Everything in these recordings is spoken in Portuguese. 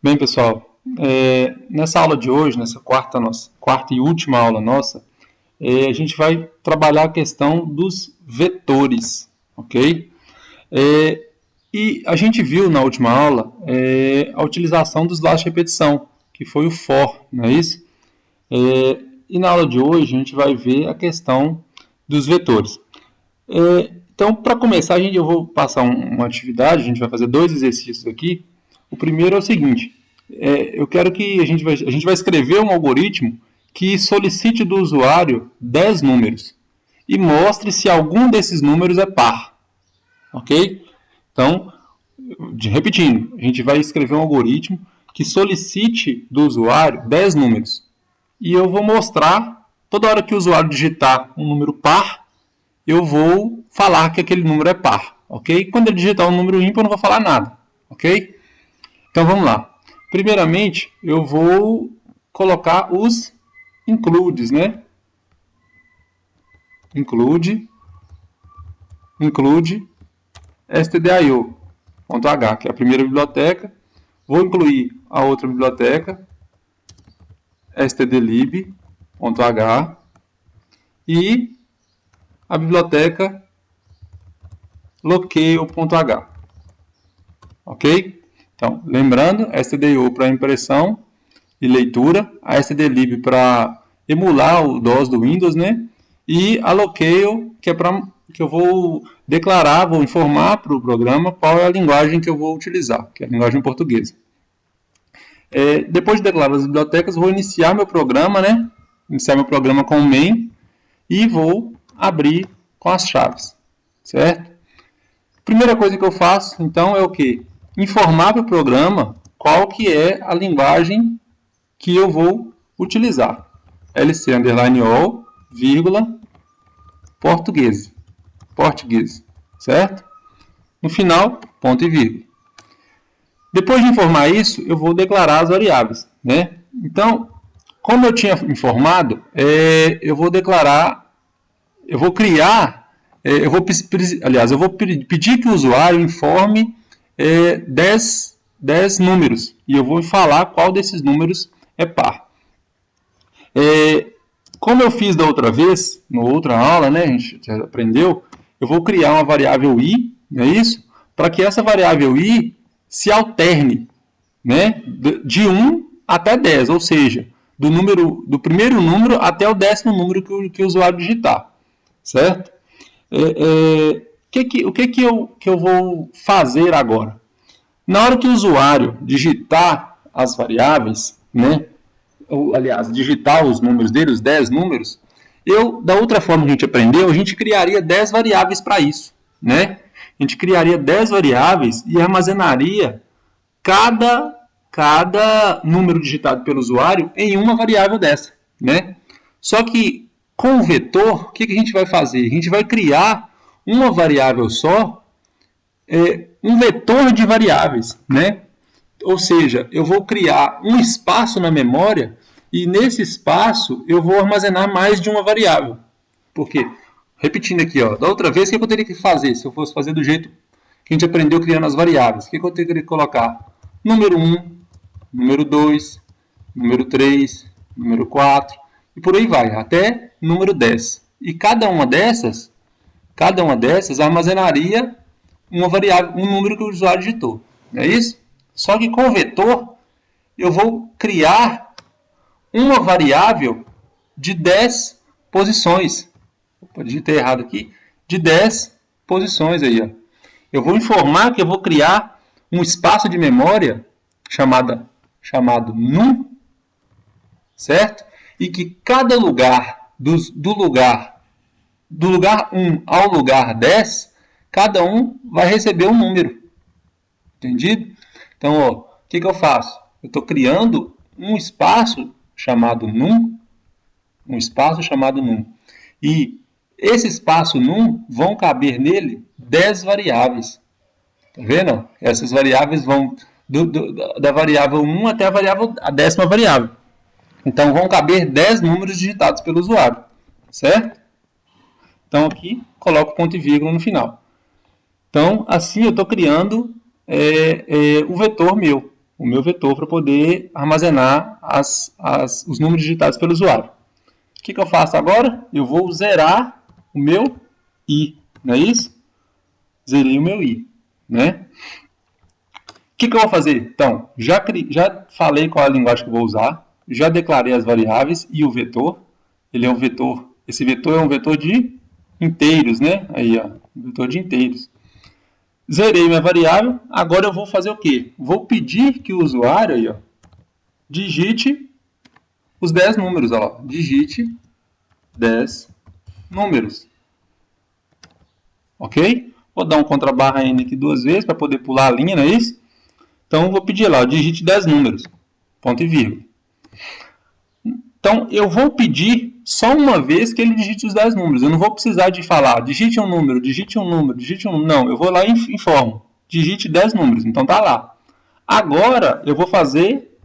Bem, pessoal, nessa aula de hoje, nessa quarta e última aula nossa, a gente vai trabalhar a questão dos vetores, ok? E a gente viu na última aula a utilização dos laços de repetição, que foi o for, não é isso? E na aula de hoje a gente vai ver a questão dos vetores. Então, para começar, eu vou passar uma atividade, a gente vai fazer 2 exercícios aqui. O primeiro é o seguinte, eu quero que a gente vai escrever um algoritmo que solicite do usuário 10 números e mostre se algum desses números é par, ok? Então, repetindo, a gente vai escrever um algoritmo que solicite do usuário 10 números e eu vou mostrar, toda hora que o usuário digitar um número par, eu vou falar que aquele número é par, ok? Quando ele digitar um número ímpar, eu não vou falar nada, ok? Então vamos lá. Primeiramente, eu vou colocar os includes, né? Include stdio.h, que é a primeira biblioteca. Vou incluir a outra biblioteca, stdlib.h, e a biblioteca locale.h. Ok? Então, lembrando, stdio para impressão e leitura, a stdlib para emular o DOS do Windows, né? E a locale, que é para que eu vou declarar, vou informar para o programa qual é a linguagem que eu vou utilizar, que é a linguagem portuguesa. Depois de declarar as bibliotecas, vou iniciar meu programa, né? Iniciar meu programa com o main e vou abrir com as chaves, certo? Primeira coisa que eu faço, então, é o quê? Informar para o programa qual que é a linguagem que eu vou utilizar. lc_all, vírgula, português, certo? No final, ponto e vírgula. Depois de informar isso, eu vou declarar as variáveis, né? Então, como eu tinha informado, eu vou declarar, eu vou criar, eu vou pedir que o usuário informe 10 números e eu vou falar qual desses números é par. Como eu fiz da outra vez, na outra aula, né, a gente já aprendeu, eu vou criar uma variável i, não é isso? Para que essa variável i se alterne, né, de 1 até 10, ou seja, do primeiro número até o 10º número que o usuário digitar, certo? O que eu vou fazer agora? Na hora que o usuário digitar as variáveis, né, aliás, digitar os números dele, os 10 números, da outra forma que a gente aprendeu, a gente criaria 10 variáveis para isso, né? A gente criaria 10 variáveis e armazenaria cada número digitado pelo usuário em uma variável dessa, né? Só que com o vetor, o que a gente vai fazer? A gente vai criar uma variável só, um vetor de variáveis, né? Ou seja, eu vou criar um espaço na memória e nesse espaço eu vou armazenar mais de uma variável. Por quê? Repetindo aqui, ó, da outra vez, o que eu teria que fazer? Se eu fosse fazer do jeito que a gente aprendeu criando as variáveis, o que eu teria que colocar? Número 1, número 2, número 3, número 4, e por aí vai, até número 10. E cada uma dessas armazenaria uma variável, um número que o usuário digitou. Não é isso? Só que com o vetor, eu vou criar uma variável de 10 posições. Opa, digitei errado aqui. De 10 posições aí, ó. Eu vou informar que eu vou criar um espaço de memória chamado num, certo? E que cada lugar, do lugar 1 ao lugar 10, cada um vai receber um número. Entendido? Então, ó, o que eu faço? Eu estou criando um espaço chamado num, e esse espaço num vão caber nele 10 variáveis. Tá vendo? Essas variáveis vão da variável 1 até a 10ª variável. Então vão caber 10 números digitados pelo usuário, certo? Então aqui coloco ponto e vírgula no final. Então assim eu estou criando o vetor meu, o meu vetor para poder armazenar os números digitados pelo usuário. O que eu faço agora? Eu vou zerar o meu i, não é isso? Zerei o meu i, né? O que eu vou fazer? Então, já falei qual é a linguagem que eu vou usar, já declarei as variáveis e o vetor. Ele é um vetor, esse vetor é um vetor de inteiros, né? Aí, ó, um vetor de inteiros. Zerei minha variável, agora eu vou fazer o quê? Vou pedir que o usuário aí, ó, digite os 10 números, ó, digite 10 números. Ok? Vou dar um contrabarra N aqui 2 vezes para poder pular a linha, não é isso? Então, eu vou pedir lá, digite 10 números, ponto e vírgula. Então, eu vou pedir só uma vez que ele digite os 10 números. Eu não vou precisar de falar, digite um número, digite um número, digite um número. Não, eu vou lá e informo, digite 10 números. Então, tá lá. Agora, eu vou fazer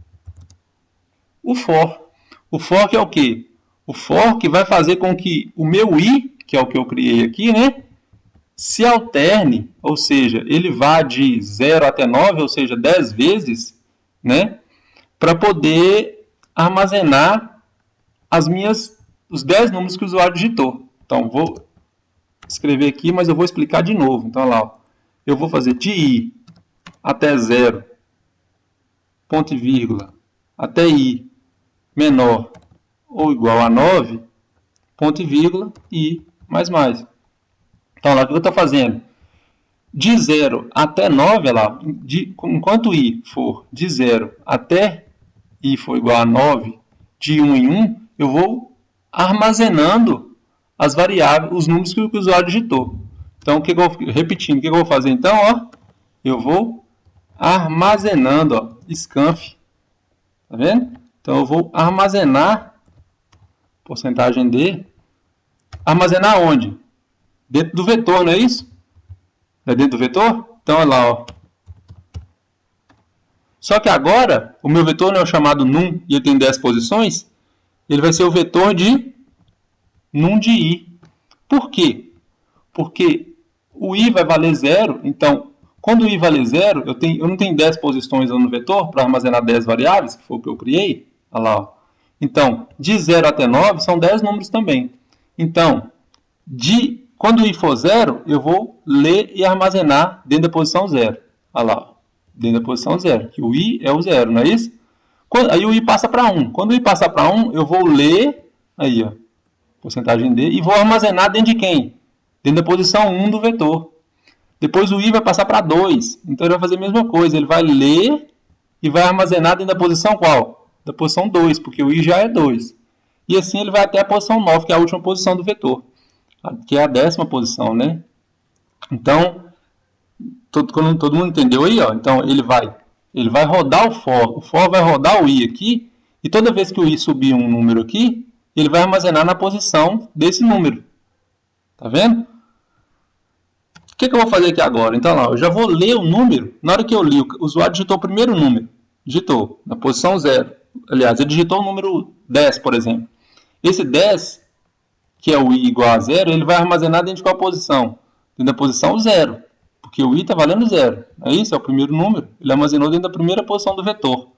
o for. O for que é o quê? O for que vai fazer com que o meu i, que é o que eu criei aqui, né, se alterne, ou seja, ele vá de 0 até 9, ou seja, 10 vezes, né, para poder armazenar os 10 números que o usuário digitou. Então, vou escrever aqui, mas eu vou explicar de novo. Então, lá, ó, eu vou fazer de i até 0, ponto e vírgula, até i menor ou igual a 9, ponto e vírgula, i mais mais. Então, lá, o que eu estou fazendo? De 0 até 9, lá, enquanto i for de 0 até i for igual a 9, de 1 em 1, eu vou armazenando as variáveis, os números que o usuário digitou. Então, repetindo, o que eu vou fazer então? Ó, eu vou armazenando, ó, scanf, tá vendo? Então, eu vou armazenar, porcentagem D, armazenar onde? Dentro do vetor, não é isso? É dentro do vetor? Então, olha lá, ó. Só que agora, o meu vetor não é o chamado num e ele tem 10 posições, ele vai ser o vetor de num de i. Por quê? Porque o i vai valer 0, então, quando o i valer 0, eu não tenho 10 posições no vetor para armazenar 10 variáveis, que foi o que eu criei. Olha lá, ó. Então, de 0 até 9 são 10 números também. Então, quando o i for 0, eu vou ler e armazenar dentro da posição 0. Olha lá, ó. Dentro da posição 0, que o i é o 0, não é isso? Aí o i passa para 1. Quando o i passar para 1, eu vou ler, aí, ó, porcentagem D, e vou armazenar dentro de quem? Dentro da posição 1 do vetor. Depois o i vai passar para 2, então ele vai fazer a mesma coisa, ele vai ler e vai armazenar dentro da posição qual? Da posição 2, porque o i já é 2. E assim ele vai até a posição 9, que é a última posição do vetor, que é a 10ª posição, né? Então, todo mundo entendeu aí, ó? Então ele vai rodar o for vai rodar o i aqui, e toda vez que o i subir um número aqui, ele vai armazenar na posição desse número. Tá vendo? O que eu vou fazer aqui agora? Então, lá, eu já vou ler o número. Na hora que eu li, o usuário digitou o primeiro número. Digitou, na posição 0. Aliás, ele digitou o número 10, por exemplo. Esse 10, que é o i igual a 0, ele vai armazenar dentro de qual posição? Dentro da posição 0. Porque o i está valendo 0. É isso? É o primeiro número. Ele armazenou dentro da primeira posição do vetor.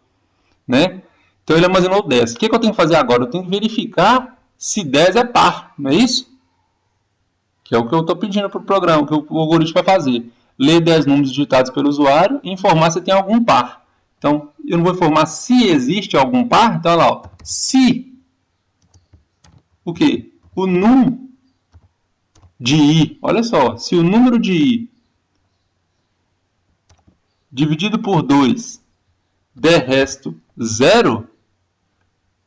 Né? Então, ele armazenou 10. O que eu tenho que fazer agora? Eu tenho que verificar se 10 é par. Não é isso? Que é o que eu estou pedindo para o programa, que o algoritmo vai fazer. Ler 10 números digitados pelo usuário e informar se tem algum par. Então, eu não vou informar se existe algum par. Então, olha lá, ó. Se o quê? O num de i, olha só, se o número de i dividido por 2 der resto 0,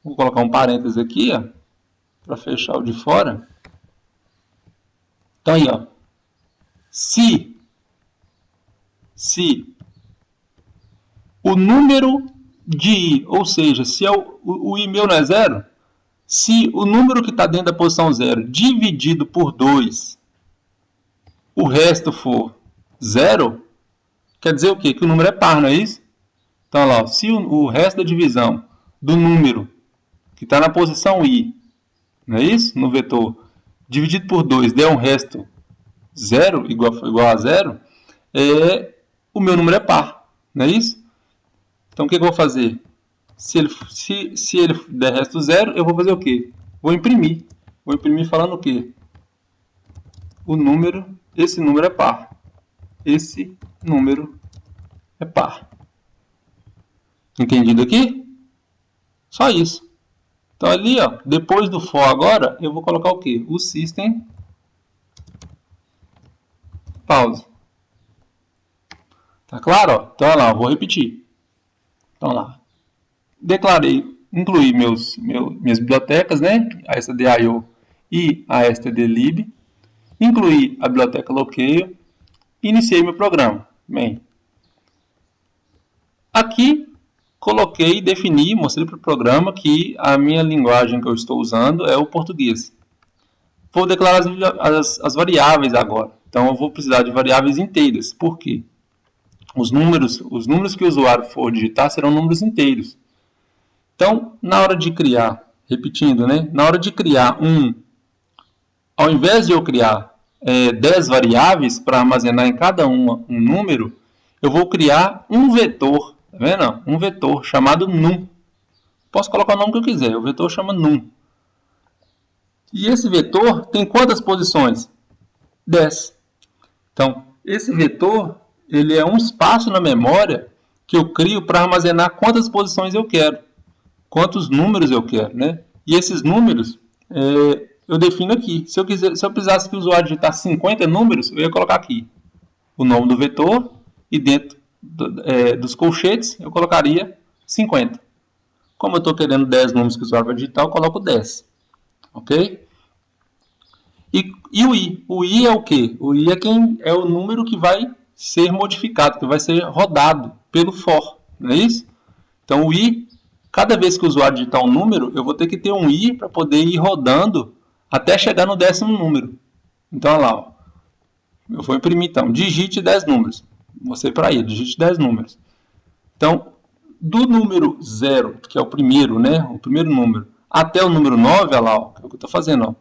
vou colocar um parênteses aqui, para fechar o de fora. Então aí, ó, se o número de i, ou seja, se o i meu não é 0, se o número que está dentro da posição 0 dividido por 2, o resto for 0, quer dizer o quê? Que o número é par, não é isso? Então, lá, ó, se o resto da divisão do número que está na posição i, não é isso? No vetor, dividido por 2 der um resto 0, igual a 0, o meu número é par, não é isso? Então o que eu vou fazer? Se ele der resto 0, eu vou fazer o quê? Vou imprimir. Vou imprimir falando o quê? O número, esse número é par. Esse número é par. Entendido aqui? Só isso. Então ali, ó, depois do for agora, eu vou colocar o quê? O system pause. Tá claro? Ó? Então, olha lá, eu vou repetir. Então, lá. Declarei, incluí minhas bibliotecas, né? A stdio e a stdlib. Incluí a biblioteca locale. Iniciei meu programa. Bem, aqui coloquei, defini, mostrei para o programa que a minha linguagem que eu estou usando é o português. Vou declarar as variáveis agora. Então, eu vou precisar de variáveis inteiras. Por quê? Os números que o usuário for digitar serão números inteiros. Então, na hora de criar, repetindo, né? Na hora de criar ao invés de eu criar 10 variáveis para armazenar em cada uma um número, eu vou criar um vetor, tá vendo? Um vetor chamado num. Posso colocar o nome que eu quiser, o vetor chama num. E esse vetor tem quantas posições? 10. Então, esse vetor, ele é um espaço na memória que eu crio para armazenar quantas posições eu quero. Quantos números eu quero, né? E esses números, eu defino aqui. Se eu precisasse que o usuário digitasse 50 números, eu ia colocar aqui o nome do vetor e dentro dos colchetes eu colocaria 50. Como eu estou querendo 10 números que o usuário vai digitar, eu coloco 10. Ok? E o i? O i é o quê? O i é o número que vai ser modificado, que vai ser rodado pelo for. Não é isso? Então o i, cada vez que o usuário digitar um número, eu vou ter que ter um i para poder ir rodando até chegar no 10º número. Então, olha lá. Ó. Eu vou imprimir, então. Digite 10 números. Mostrei para ele. Digite 10 números. Então, do número 0, que é o primeiro, né? O primeiro número, até o número 9, olha lá. Ó, é o que eu estou fazendo. Ó.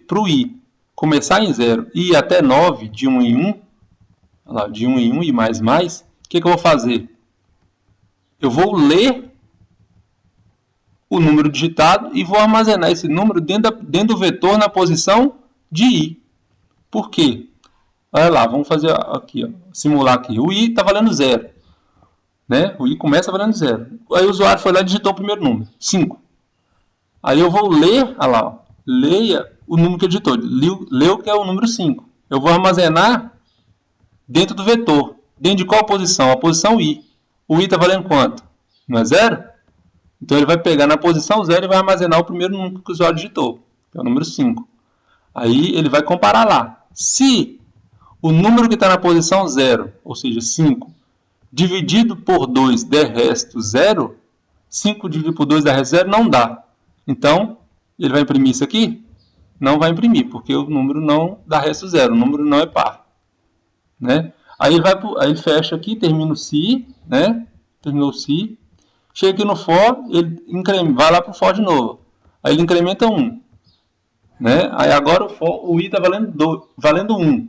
Para o i começar em 0 e ir até 9, de 1 em 1, olha lá, de 1 em 1 e mais, o que eu vou fazer? Eu vou ler o número digitado e vou armazenar esse número dentro do vetor na posição de i. Por quê? Olha lá, vamos fazer aqui, ó, simular aqui. O i está valendo 0. Né? O i começa valendo 0. Aí o usuário foi lá e digitou o primeiro número, 5. Aí eu vou ler, olha lá, ó, leia o número que ele digitou. Leu que é o número 5. Eu vou armazenar dentro do vetor. Dentro de qual posição? A posição i. O i está valendo quanto? Não é 0? Então ele vai pegar na posição 0 e vai armazenar o primeiro número que o usuário digitou, que é o número 5. Aí ele vai comparar lá. Se o número que está na posição 0, ou seja, 5, dividido por 2 der resto 0, 5 dividido por 2 der resto 0 não dá. Então, ele vai imprimir isso aqui? Não vai imprimir, porque o número não dá resto 0, o número não é par. Né? Aí ele fecha aqui, termina o se, né? Terminou o se. Chega aqui no for, ele vai lá para o for de novo. Aí ele incrementa 1. Né? Aí agora o i está valendo 1.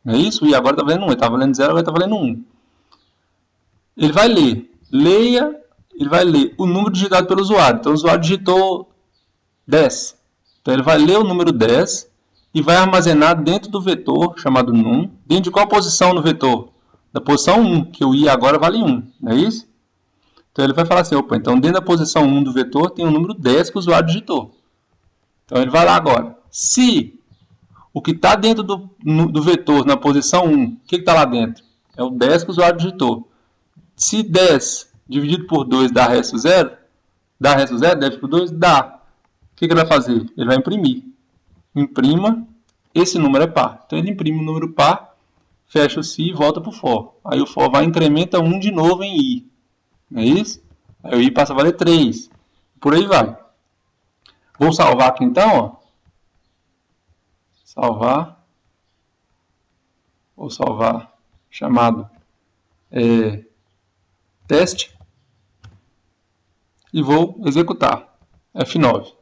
Não é isso? O i agora está valendo 1. Ele está valendo 0, agora está valendo 1. Ele vai ler. Ele vai ler o número digitado pelo usuário. Então o usuário digitou 10. Então ele vai ler o número 10 e vai armazenar dentro do vetor chamado num. Dentro de qual posição no vetor? Da posição 1, que o i agora vale 1. Não é isso? Então ele vai falar assim, opa, então dentro da posição 1 do vetor tem o número 10 que o usuário digitou. Então ele vai lá agora. Se o que está dentro do vetor na posição 1, o que está lá dentro? É o 10 que o usuário digitou. Se 10 dividido por 2 dá resto 0, 10 por 2, dá. O que ele vai fazer? Ele vai imprimir. Imprima, esse número é par. Então ele imprime o número par, fecha o se e volta para o for. Aí o for vai incrementa 1 de novo em i. Não é isso? Aí o i passa a valer 3. Por aí vai. Vou salvar aqui então, ó. Salvar. Vou salvar chamado teste. E vou executar. F9.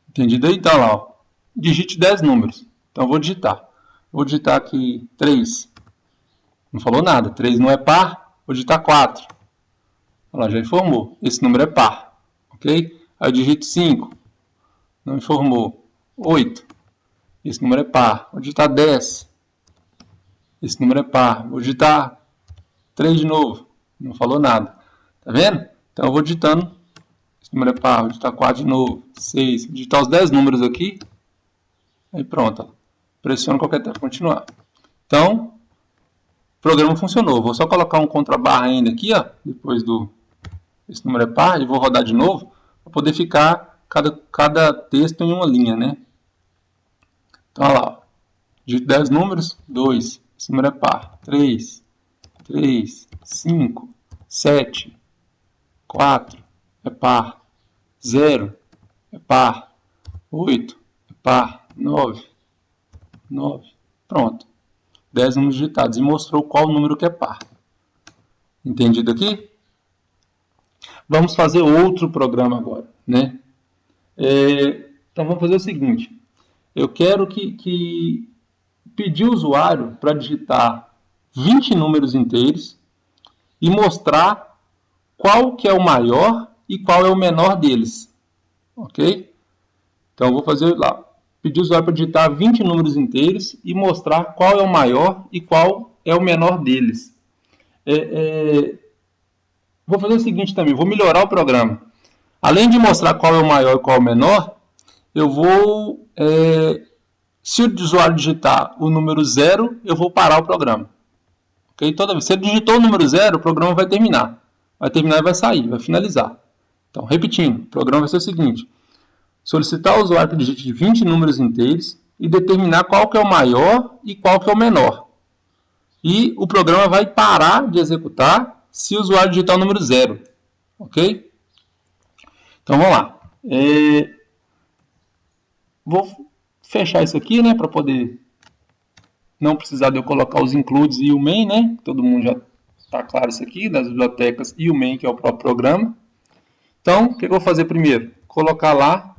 Entendido aí? Então lá, ó. Digite 10 números. Então eu vou digitar. Vou digitar aqui 3. Não falou nada. 3 não é par. Vou digitar 4. Olha lá, já informou. Esse número é par. Ok? Aí eu digito 5. Não informou. 8. Esse número é par. Vou digitar 10. Esse número é par. Vou digitar 3 de novo. Não falou nada. Tá vendo? Então eu vou digitando. Esse número é par. Vou digitar 4 de novo. 6. Vou digitar os 10 números aqui. Aí pronto. Ó. Pressiono qualquer tempo. Continuar. Então, o programa funcionou. Vou só colocar um contrabarra ainda aqui, ó. Depois do... Esse número é par. E vou rodar de novo. Para poder ficar cada texto em uma linha, né? Então, olha lá. Digito 10 números. 2. Esse número é par. 3. 5. 7. 4. É par. 0. É par. 8. É par. 9. Pronto. 10 números digitados. E mostrou qual número que é par. Entendido aqui? Vamos fazer outro programa agora, né? Então vamos fazer o seguinte. Eu quero que pedir o usuário para digitar 20 números inteiros e mostrar qual que é o maior e qual é o menor deles. Ok? Então eu vou fazer lá. Pedir o usuário para digitar 20 números inteiros e mostrar qual é o maior e qual é o menor deles. Vou fazer o seguinte também, vou melhorar o programa. Além de mostrar qual é o maior e qual é o menor, eu vou... se o usuário digitar o número 0, eu vou parar o programa. Okay? Toda vez. Se ele digitou o número 0, o programa vai terminar. Vai terminar e vai sair, vai finalizar. Então, repetindo, o programa vai ser o seguinte. Solicitar ao usuário que digite 20 números inteiros e determinar qual que é o maior e qual que é o menor. E o programa vai parar de executar se o usuário digitar o número 0. Ok? Então, vamos lá. Vou fechar isso aqui, né, para poder não precisar de eu colocar os includes e o main, né? Todo mundo já está claro isso aqui, das bibliotecas e o main, que é o próprio programa. Então, o que eu vou fazer primeiro? Colocar lá,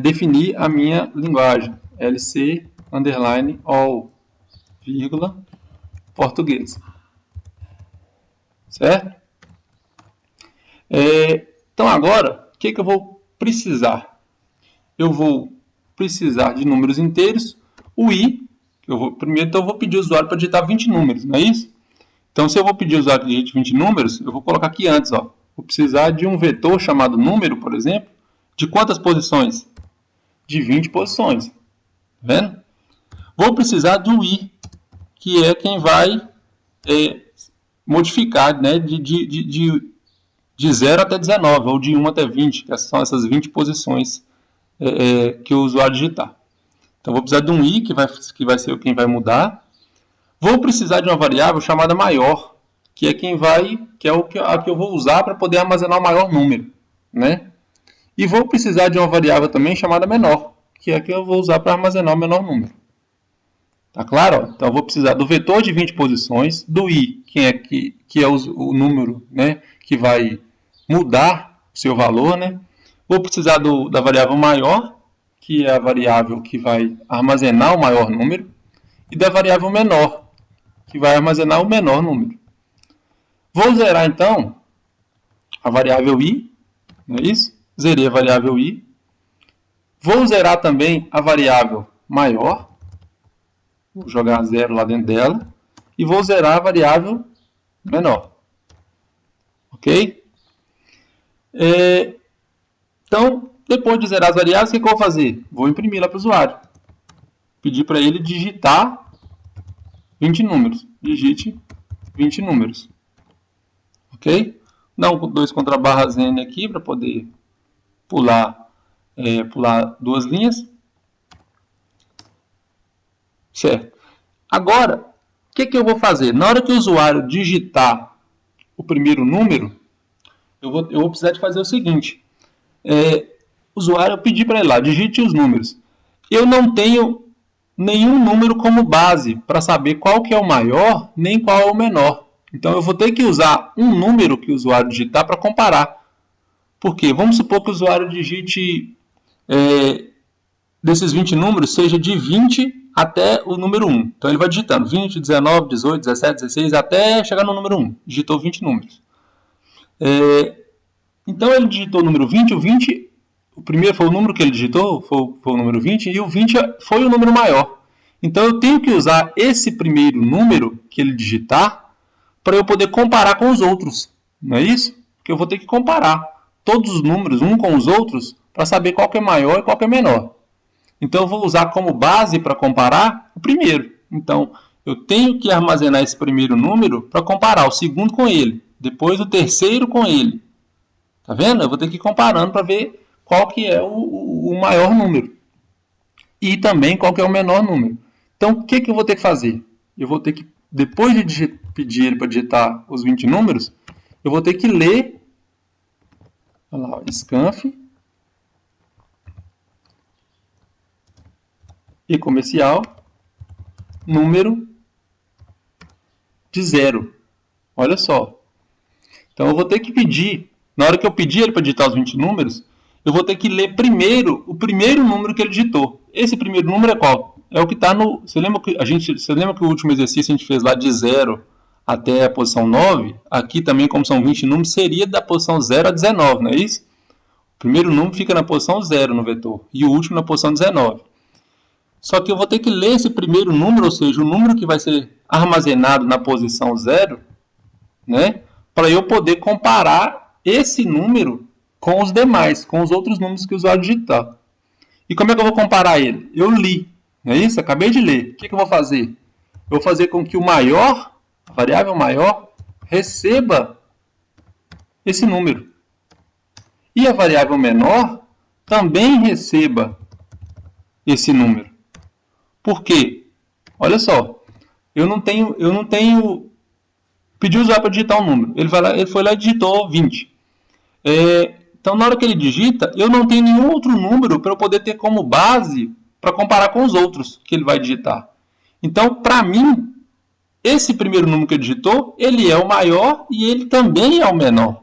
definir a minha linguagem, lc underline all, vírgula, português. Certo? Então, agora, o que eu vou precisar? Eu vou precisar de números inteiros, o i, primeiro então eu vou pedir ao usuário para digitar 20 números, não é isso? Então, se eu vou pedir ao usuário que digite 20 números, eu vou colocar aqui antes, ó. Vou precisar de um vetor chamado número, por exemplo, de quantas posições? De 20 posições. Tá vendo? Vou precisar do i, que é quem vai modificar, né, de 0 até 19, ou de 1 até 20, que são essas 20 posições que o usuário digitar. Então, vou precisar de um i, que vai ser quem vai mudar. Vou precisar de uma variável chamada maior, que é a que eu vou usar para poder armazenar o maior número, né? E vou precisar de uma variável também chamada menor, que é a que eu vou usar para armazenar o menor número. Tá claro? Então, eu vou precisar do vetor de 20 posições, do i, que é o número, né, que vai mudar o seu valor, né? Vou precisar da variável maior, que é a variável que vai armazenar o maior número, e da variável menor, que vai armazenar o menor número. Vou zerar, então, a variável i, não é isso? Zerei a variável i. Vou zerar também a variável maior. Vou jogar 0 lá dentro dela. E vou zerar a variável menor. Ok? Então, depois de zerar as variáveis, o que eu vou fazer? Vou imprimir lá para o usuário. Pedir para ele digitar 20 números. Digite 20 números. Ok? Dá dois contrabarras N aqui para poder pular duas linhas. Certo. Agora, o que eu vou fazer? Na hora que o usuário digitar o primeiro número, eu vou precisar de fazer o seguinte. O usuário, eu pedi para ele lá, digite os números. Eu não tenho nenhum número como base para saber qual que é o maior, nem qual é o menor. Então, eu vou ter que usar um número que o usuário digitar para comparar. Por quê? Vamos supor que o usuário digite, desses 20 números, seja de 20 até o número 1. Então ele vai digitando 20, 19, 18, 17, 16, até chegar no número 1. Digitou 20 números. Então ele digitou o número 20, o primeiro foi o número que ele digitou, foi o número 20, e o 20 foi o número maior. Então eu tenho que usar esse primeiro número que ele digitar para eu poder comparar com os outros. Não é isso? Porque eu vou ter que comparar todos os números um com os outros para saber qual que é maior e qual que é menor. Então eu vou usar como base para comparar o primeiro. Então eu tenho que armazenar esse primeiro número para comparar o segundo com ele, depois o terceiro com ele. Tá vendo? Eu vou ter que ir comparando para ver qual que é o maior número e também qual que é o menor número. Então o que eu vou ter que fazer? Eu vou ter que, depois de pedir ele para digitar os 20 números, eu vou ter que ler, olha lá, scanf e comercial número de 0. Olha só. Então eu vou ter que pedir, na hora que eu pedir ele para digitar os 20 números, eu vou ter que ler primeiro o primeiro número que ele digitou. Esse primeiro número é qual? É o que está no... Você lembra que o último exercício a gente fez lá de 0 até a posição 9? Aqui também, como são 20 números, seria da posição 0 a 19, não é isso? O primeiro número fica na posição 0 no vetor e o último na posição 19. Só que eu vou ter que ler esse primeiro número, ou seja, o número que vai ser armazenado na posição 0, né, para eu poder comparar esse número com os demais, com os outros números que o usuário digitar. E como é que eu vou comparar ele? Eu li, não é isso? Acabei de ler. O que eu vou fazer? Eu vou fazer com que o maior, a variável maior, receba esse número. E a variável menor também receba esse número. Por quê? Olha só, eu não tenho pedi o usuário para digitar um número. Ele foi lá e digitou 20. Então, na hora que ele digita, eu não tenho nenhum outro número para eu poder ter como base para comparar com os outros que ele vai digitar. Então, para mim, esse primeiro número que ele digitou, ele é o maior e ele também é o menor.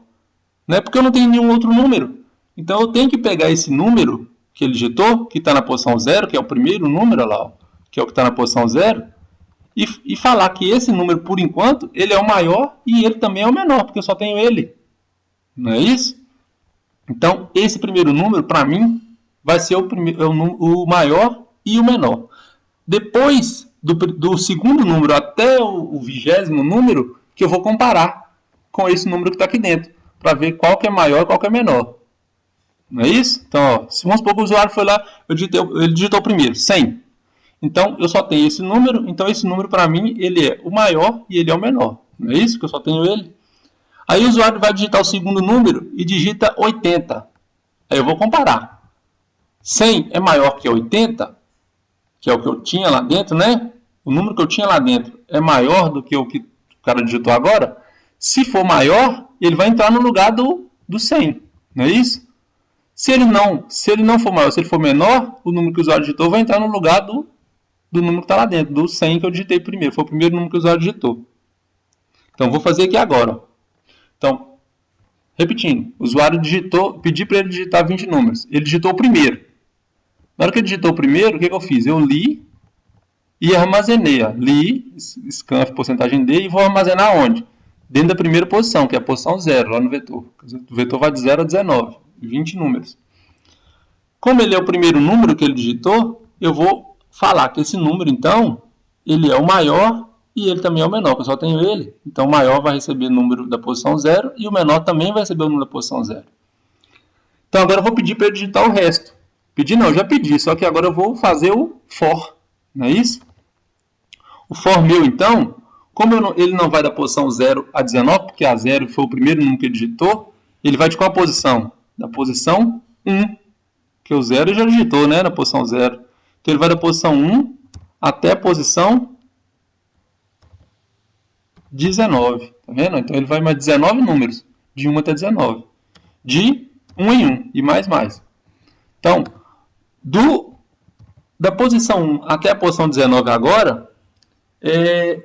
Não é porque eu não tenho nenhum outro número. Então, eu tenho que pegar esse número que ele digitou, que está na posição 0, que é o primeiro número lá, que é o que está na posição 0, e falar que esse número, por enquanto, ele é o maior e ele também é o menor, porque eu só tenho ele. Não é isso? Então, esse primeiro número, para mim, vai ser o maior e o menor. Depois do segundo número até o 20º número, que eu vou comparar com esse número que está aqui dentro, para ver qual que é maior e qual que é menor. Não é isso? Então, ó, se vamos supor que o usuário foi lá, ele digitou o primeiro, 100. Então, eu só tenho esse número, então esse número para mim, ele é o maior e ele é o menor. Não é isso? Que eu só tenho ele. Aí o usuário vai digitar o segundo número e digita 80. Aí eu vou comparar. 100 é maior que 80, que é o que eu tinha lá dentro, né? O número que eu tinha lá dentro é maior do que o que o cara digitou agora. Se for maior, ele vai entrar no lugar do 100. Não é isso? Se ele não for maior, se ele for menor, o número que o usuário digitou vai entrar no lugar do número que está lá dentro, do 100 que eu digitei primeiro. Foi o primeiro número que o usuário digitou. Então, vou fazer aqui agora. Então, repetindo, o usuário pedi para ele digitar 20 números. Ele digitou o primeiro. Na hora que ele digitou o primeiro, o que eu fiz? Eu li e armazenei. Ó. Li, scanf, porcentagem D, e vou armazenar onde? Dentro da primeira posição, que é a posição 0, lá no vetor. O vetor vai de 0 a 19, 20 números. Como ele é o primeiro número que ele digitou, eu vou falar que esse número, então, ele é o maior e ele também é o menor, porque eu só tenho ele. Então, o maior vai receber o número da posição 0 e o menor também vai receber o número da posição 0. Então, agora eu vou pedir para ele digitar o resto. Pedir não, eu já pedi, só que agora eu vou fazer o for, não é isso? O for meu, então, como ele não vai da posição 0 a 19, porque a 0 foi o primeiro número que ele digitou, ele vai de qual posição? Da posição 1, que o 0 ele já digitou, né, na posição 0. Então, ele vai da posição 1 até a posição 19, tá vendo? Então, ele vai mais 19 números, de 1 até 19. De 1 em 1, e mais. Então, da posição 1 até a posição 19 agora, o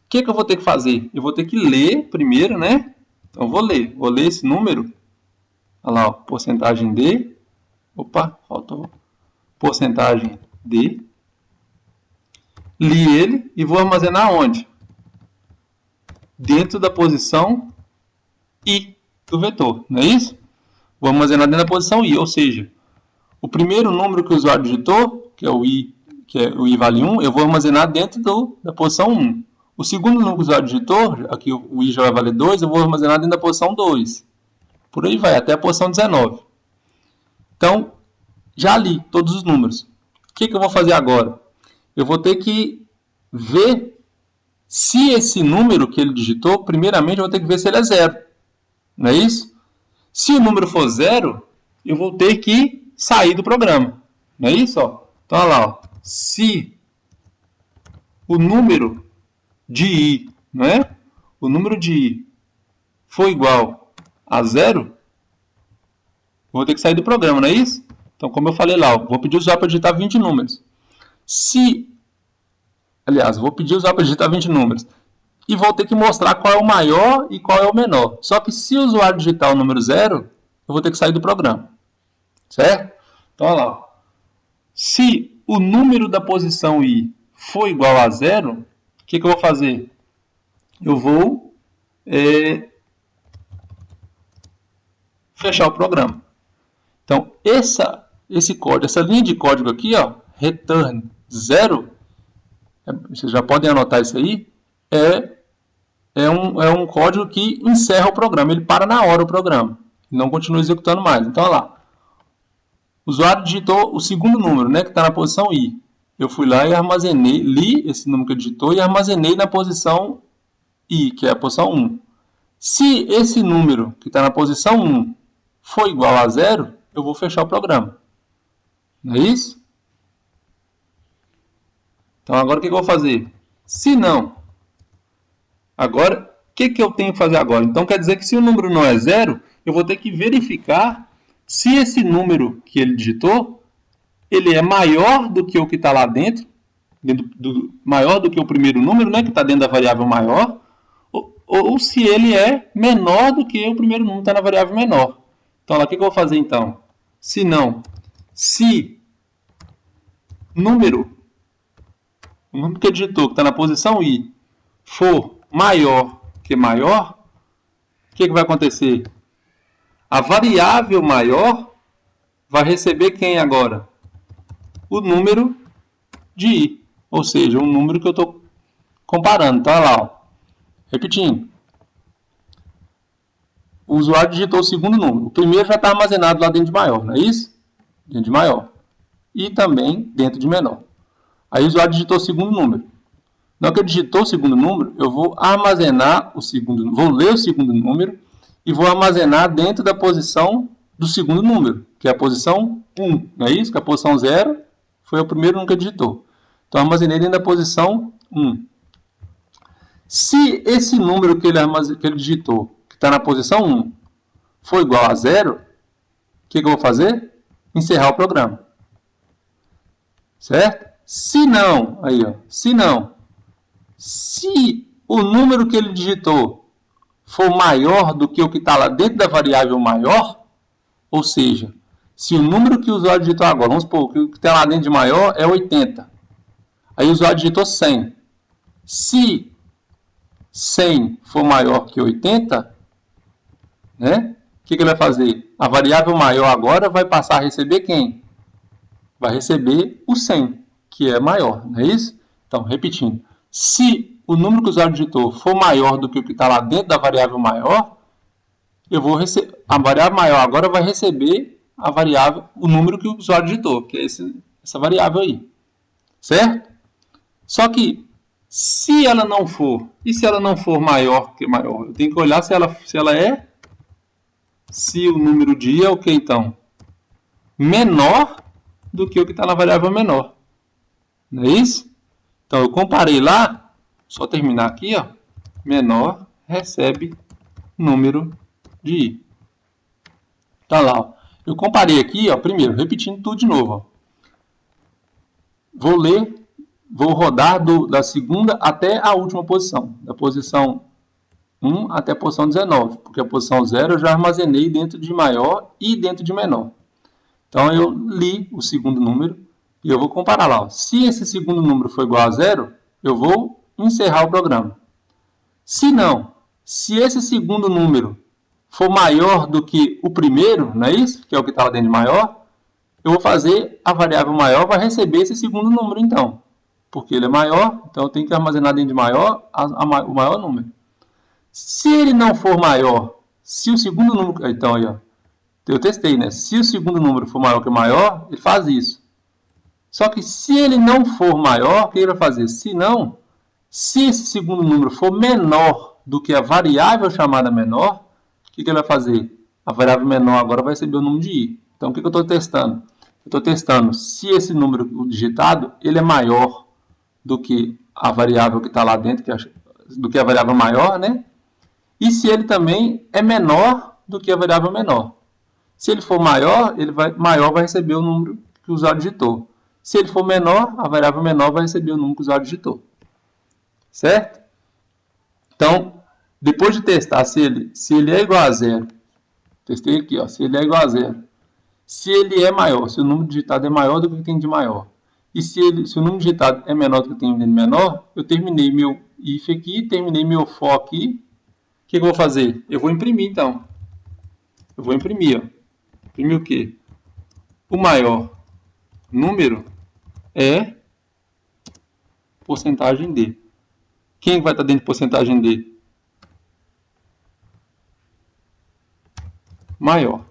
que eu vou ter que fazer? Eu vou ter que ler primeiro, né? Então, vou ler esse número. Olha lá, ó, porcentagem D. Opa, faltou porcentagem D. li ele e vou armazenar onde? Dentro da posição I do vetor, não é isso? Vou armazenar dentro da posição I, ou seja, o primeiro número que o usuário digitou, que é o I vale 1, eu vou armazenar dentro da posição 1. O segundo número que o usuário digitou, aqui o I já vai valer 2, eu vou armazenar dentro da posição 2. Por aí vai, até a posição 19. Então, já li todos os números. O que eu vou fazer agora? Eu vou ter que ver se esse número que ele digitou, primeiramente eu vou ter que ver se ele é 0. Não é isso? Se o número for 0, eu vou ter que sair do programa. Não é isso? Ó? Então, olha lá. Ó. Se o número de I, não é? O número de I for igual a 0, eu vou ter que sair do programa, não é isso? Então, como eu falei lá, ó, vou pedir o usuário para digitar 20 números. Vou pedir o usuário para digitar 20 números. E vou ter que mostrar qual é o maior e qual é o menor. Só que se o usuário digitar o número 0, eu vou ter que sair do programa. Certo? Então, olha lá. Se o número da posição I for igual a 0, o que eu vou fazer? Eu vou fechar o programa. Então, esse código, essa linha de código aqui, ó, return 0, vocês já podem anotar isso aí, é um código que encerra o programa, ele para na hora o programa, não continua executando mais. Então, olha lá, o usuário digitou o segundo número, né, que está na posição I. Eu fui lá e armazenei, li esse número que ele digitou e armazenei na posição I, que é a posição 1. Se esse número que está na posição 1 for igual a 0, eu vou fechar o programa. Não é isso? Então, agora o que eu vou fazer? Se não, agora, o que eu tenho que fazer agora? Então, quer dizer que se o número não é 0, eu vou ter que verificar se esse número que ele digitou, ele é maior do que o que está lá dentro, maior do que o primeiro número, né, que está dentro da variável maior, ou se ele é menor do que o primeiro número que está na variável menor. Então, lá, o que eu vou fazer então? Se não, se o número que ele digitou, que está na posição I, for maior que maior, o que vai acontecer? A variável maior vai receber quem agora? O número de I, ou seja, o número que eu estou comparando. Então, olha lá, ó. Repetindo. O usuário digitou o segundo número. O primeiro já está armazenado lá dentro de maior, não é isso? Dentro de maior. E também dentro de menor. Aí o usuário digitou o segundo número. Na hora que ele digitou o segundo número, eu vou armazenar o segundo número, vou ler o segundo número e vou armazenar dentro da posição do segundo número, que é a posição 1, não é isso? Que a posição 0 foi o primeiro número que ele digitou. Então, armazenei dentro da posição 1. Se esse número que ele digitou, que está na posição 1, for igual a 0, o que eu vou fazer? Encerrar o programa. Certo? Se não, aí, ó, se o número que ele digitou for maior do que o que está lá dentro da variável maior, ou seja, se o número que o usuário digitou agora, vamos supor que o que está lá dentro de maior é 80. Aí o usuário digitou 100. Se 100 for maior que 80, né? O que ele vai fazer? A variável maior agora vai passar a receber quem? Vai receber o 100, que é maior, não é isso? Então, repetindo. Se o número que o usuário digitou for maior do que o que está lá dentro da variável maior, a variável maior agora vai receber o número que o usuário digitou, que é essa variável aí. Certo? Só que, se ela não for maior que maior, eu tenho que olhar se o número de I é o que então? Menor do que o que está na variável menor. Não é isso? Então, eu comparei lá, só terminar aqui, ó, menor recebe número de I. Tá lá, ó. Eu comparei aqui, ó, primeiro, repetindo tudo de novo, ó. Vou rodar da segunda até a última posição, da posição 1 até a posição 19, porque a posição 0 eu já armazenei dentro de maior e dentro de menor. Então, eu li o segundo número, E eu vou comparar lá. Ó. Se esse segundo número for igual a 0, eu vou encerrar o programa. Se não, se esse segundo número for maior do que o primeiro, não é isso? Que é o que está lá dentro de maior, eu vou fazer a variável maior vai receber esse segundo número então. Porque ele é maior, então eu tenho que armazenar dentro de maior o maior número. Se ele não for maior, se o segundo número... Então, aí, ó, eu testei, né? Se o segundo número for maior que o maior, ele faz isso. Só que se ele não for maior, o que ele vai fazer? Se não, se esse segundo número for menor do que a variável chamada menor, o que ele vai fazer? A variável menor agora vai receber o número de i. Então, o que eu estou testando? Eu estou testando se esse número digitado ele é maior do que a variável que está lá dentro, do que a variável maior, né? E se ele também é menor do que a variável menor. Se ele for maior, maior vai receber o número que o usuário digitou. Se ele for menor, a variável menor vai receber o número que o usuário digitou. Certo? Então, depois de testar se ele é igual a 0, testei aqui, ó, se ele é igual a 0, se ele é maior, se o número digitado é maior do que o que tem de maior, e se o número digitado é menor do que o que tem de menor, eu terminei meu if aqui, terminei meu for aqui. O que eu vou fazer? Eu vou imprimir, então. Eu vou imprimir, ó. Imprimir o quê? O maior número é porcentagem D. Quem vai estar dentro de porcentagem D? Maior.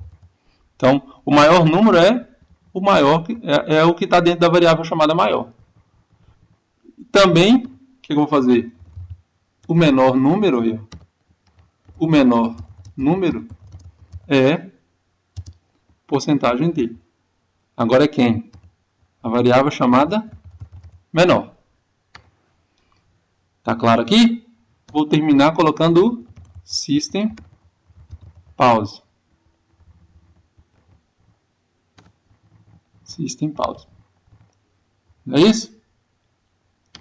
Então, o maior número é o maior, é o que está dentro da variável chamada maior. Também, o que eu vou fazer? O menor número, o menor número é porcentagem D. Agora é quem? A variável chamada menor. Tá claro aqui? Vou terminar colocando o system pause. System pause. Não é isso?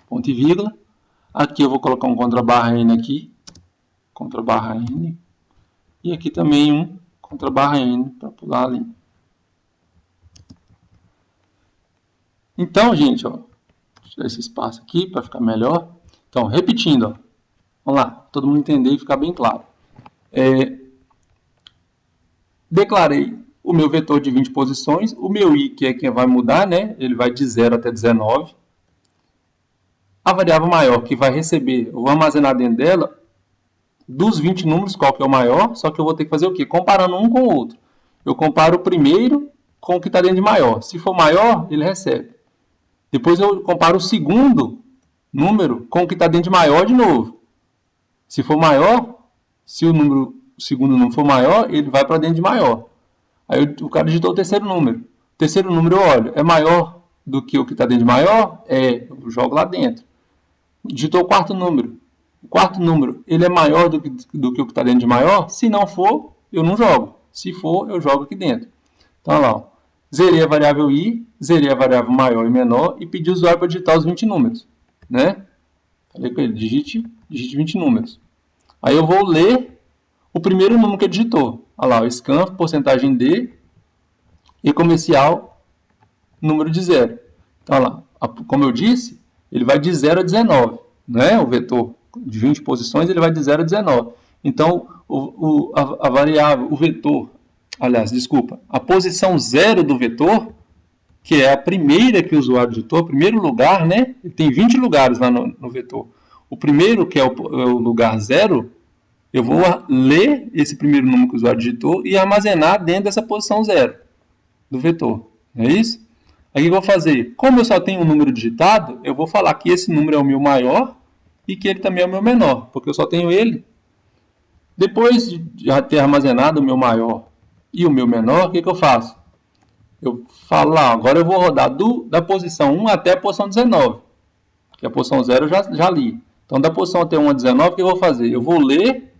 Ponto e vírgula. Aqui eu vou colocar um contra-barra N aqui. Contra-barra N. E aqui também um contra-barra N para pular a linha. Então, gente, ó, vou tirar esse espaço aqui para ficar melhor. Então, repetindo, ó, vamos lá, todo mundo entender e ficar bem claro. Declarei o meu vetor de 20 posições, o meu i, que é quem vai mudar, né? Ele vai de 0 até 19. A variável maior que vai receber, eu vou armazenar dentro dela, dos 20 números, qual que é o maior, só que eu vou ter que fazer o quê? Comparando um com o outro. Eu comparo o primeiro com o que está dentro de maior. Se for maior, ele recebe. Depois eu comparo o segundo número com o que está dentro de maior de novo. Se for maior, se o segundo número for maior, ele vai para dentro de maior. Aí o cara digitou o terceiro número. O terceiro número eu olho, é maior do que o que está dentro de maior? É, eu jogo lá dentro. Digitou o quarto número. O quarto número, ele é maior do que o que está dentro de maior? Se não for, eu não jogo. Se for, eu jogo aqui dentro. Então, olha lá. Ó. Zerei a variável i, zerei a variável maior e menor e pedi o usuário para digitar os 20 números. Né? Falei com ele, digite 20 números. Aí eu vou ler o primeiro número que ele digitou. Olha lá, o scan, porcentagem D e comercial, número de 0. Então, olha lá, como eu disse, ele vai de 0 a 19. Né? O vetor de 20 posições, ele vai de 0 a 19. Então, a variável, o vetor, aliás, desculpa, a posição 0 do vetor, que é a primeira que o usuário digitou, o primeiro lugar, né? Ele tem 20 lugares lá no vetor. O primeiro, que é o lugar 0, eu vou ler esse primeiro número que o usuário digitou e armazenar dentro dessa posição 0 do vetor. Não é isso? Aí o que eu vou fazer? Como eu só tenho um número digitado, eu vou falar que esse número é o meu maior e que ele também é o meu menor, porque eu só tenho ele. Depois de já ter armazenado o meu maior e o meu menor, o que eu faço? Eu falo lá, agora eu vou rodar da posição 1 até a posição 19, que a posição 0 eu já li. Então, da posição até 1 a 19, o que eu vou fazer? Eu vou ler,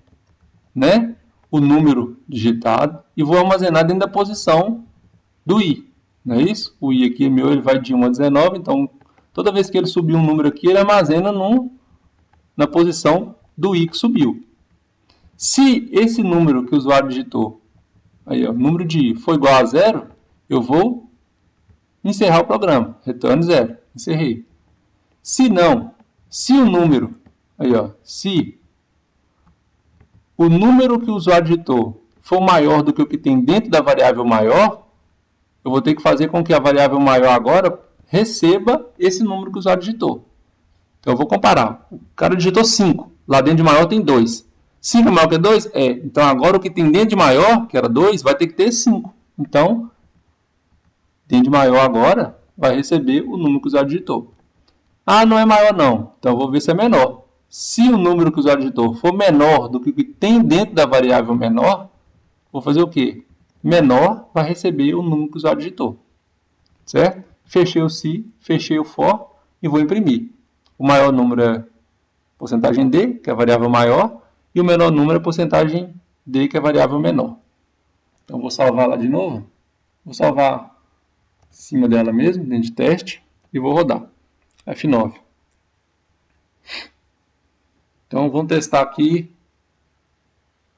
né, o número digitado e vou armazenar dentro da posição do i. Não é isso? O i aqui meu, ele vai de 1 a 19, então toda vez que ele subir um número aqui, ele armazena na posição do i que subiu. Se esse número que o usuário digitou, aí, ó, o número de i, for igual a 0, eu vou encerrar o programa. Retorno 0. Encerrei. Se não, se o número, aí ó, se o número que o usuário digitou for maior do que o que tem dentro da variável maior, eu vou ter que fazer com que a variável maior agora receba esse número que o usuário digitou. Então eu vou comparar. O cara digitou 5, lá dentro de maior tem 2. 5 é maior que 2? É. Então agora o que tem dentro de maior, que era 2, vai ter que ter 5. Então, dentro de maior agora, vai receber o número que o usuário digitou. Ah, não é maior não. Então eu vou ver se é menor. Se o número que o usuário digitou for menor do que o que tem dentro da variável menor, vou fazer o quê? Menor vai receber o número que o usuário digitou. Certo? Fechei o se, fechei o for e vou imprimir. O maior número é porcentagem D, que é a variável maior, e o menor número é porcentagem D, que é a variável menor. Então vou salvar lá de novo. Vou salvar em cima dela mesmo, dentro de teste, e vou rodar. F9. Então vamos testar aqui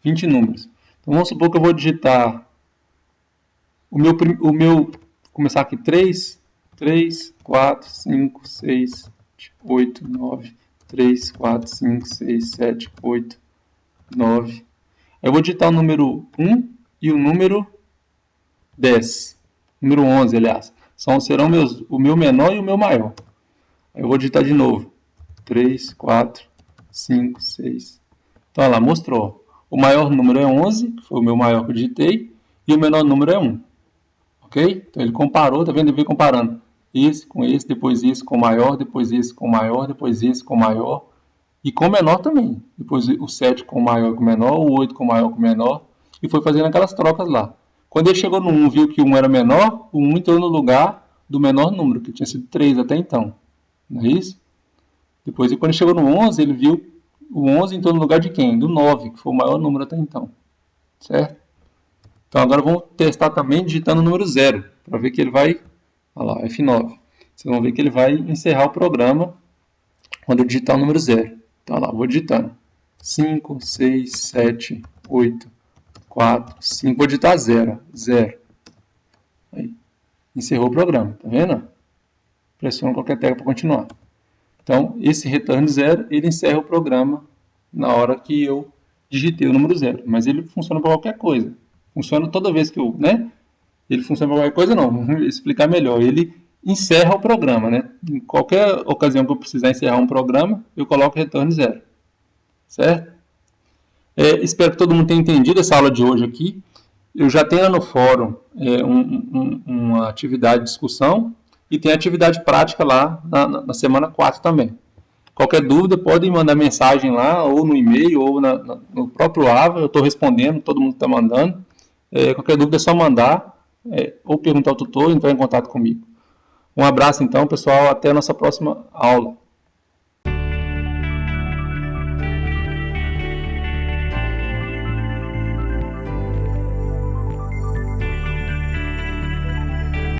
20 números. Então vamos supor que eu vou digitar vou começar aqui 3, 4, 5, 6, 8, 9, 3, 4, 5, 6, 7, 8, 9. Eu vou digitar o número 1 e o número 10. Número 11, aliás. Serão o meu menor e o meu maior. Eu vou digitar de novo. 3, 4, 5, 6. Então, olha lá, mostrou. O maior número é 11, que foi o meu maior que eu digitei, e o menor número é 1. Ok? Então, ele comparou, tá vendo? Ele veio comparando esse com esse, depois esse com o maior, depois esse com o maior, depois esse com o maior, e com o menor também. Depois o 7 com o maior e com o menor, o 8 com o maior e com o menor, e foi fazendo aquelas trocas lá. Quando ele chegou no 1, viu que o 1 era menor, o 1 entrou no lugar do menor número, que tinha sido 3 até então. Não é isso? Depois, quando ele chegou no 11, ele viu o 11 entrou no lugar de quem? Do 9, que foi o maior número até então. Certo? Então, agora vamos testar também digitando o número 0, para ver que ele vai... Olha lá, F9. Vocês vão ver que ele vai encerrar o programa quando eu digitar o número 0. Então, lá, vou digitando. 5, 6, 7, 8, 4, 5. Vou digitar 0. 0. Aí. Encerrou o programa. Tá vendo? Pressiona qualquer tecla para continuar. Então, esse return 0, ele encerra o programa na hora que eu digitei o número 0. Mas ele funciona para qualquer coisa. Funciona toda vez que eu... né? Ele funciona para qualquer coisa não. Vamos explicar melhor. Ele encerra o programa, né? Em qualquer ocasião que eu precisar encerrar um programa, eu coloco return 0. Certo? Espero que todo mundo tenha entendido essa aula de hoje aqui. Eu já tenho no fórum uma atividade de discussão e tem atividade prática lá na semana 4 também. Qualquer dúvida, podem mandar mensagem lá, ou no e-mail, ou no próprio AVA. Eu estou respondendo, todo mundo está mandando. Qualquer dúvida é só mandar, ou perguntar ao tutor, entrar em contato comigo. Um abraço então, pessoal. Até a nossa próxima aula.